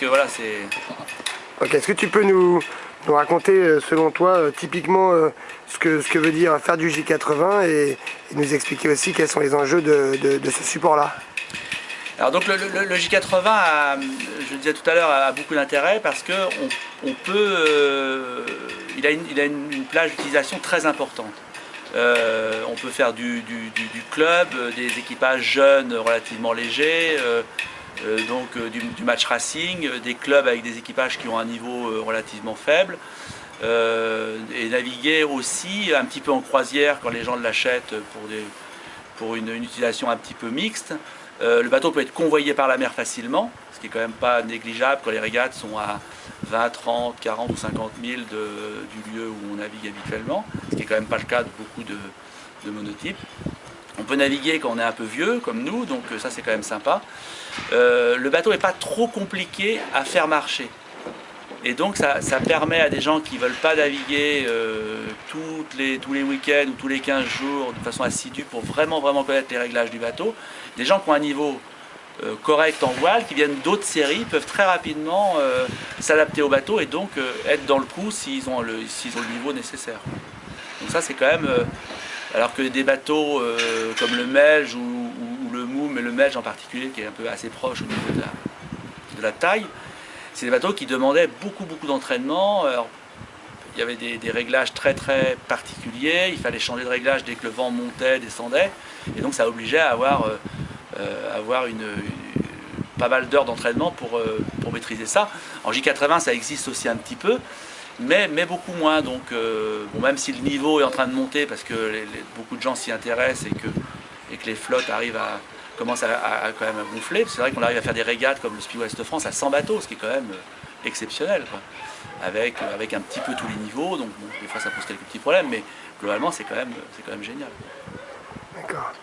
Voilà, c'est... Ok, est-ce que tu peux nous raconter, selon toi, typiquement ce que veut dire faire du J80 et nous expliquer aussi quels sont les enjeux de ce support-là? Alors donc le J80, je le disais tout à l'heure, a beaucoup d'intérêt parce que on peut, il a une plage d'utilisation très importante. On peut faire du club, des équipages jeunes relativement légers, du match racing, des clubs avec des équipages qui ont un niveau relativement faible, et naviguer aussi un petit peu en croisière quand les gens l'achètent pour une utilisation un petit peu mixte. Le bateau peut être convoyé par la mer facilement, ce qui est quand même pas négligeable quand les régates sont à 20, 30, 40 ou 50 000 du lieu où on navigue habituellement, ce qui est quand même pas le cas de beaucoup de monotypes. On peut naviguer quand on est un peu vieux, comme nous, donc ça c'est quand même sympa. Le bateau n'est pas trop compliqué à faire marcher. Et donc ça permet à des gens qui ne veulent pas naviguer tous les week-ends ou tous les 15 jours de façon assidue pour vraiment connaître les réglages du bateau. Des gens qui ont un niveau correct en voile, qui viennent d'autres séries, peuvent très rapidement s'adapter au bateau et donc être dans le coup s'ils ont le niveau nécessaire. Donc ça c'est quand même... alors que des bateaux comme le Melge ou le Mou, mais le Melge en particulier, qui est un peu assez proche au niveau de la taille, c'est des bateaux qui demandaient beaucoup d'entraînement. Il y avait des réglages très particuliers, il fallait changer de réglage dès que le vent montait, descendait, et donc ça obligeait à avoir pas mal d'heures d'entraînement pour maîtriser ça. En J80 ça existe aussi un petit peu, mais beaucoup moins. Donc bon, même si le niveau est en train de monter parce que beaucoup de gens s'y intéressent et que les flottes commencent quand même à gonfler, c'est vrai qu'on arrive à faire des régates comme le Speedway Est de France à 100 bateaux, ce qui est quand même exceptionnel, quoi. Avec un petit peu tous les niveaux, donc bon, des fois ça pose quelques petits problèmes, mais globalement c'est quand même génial. D'accord.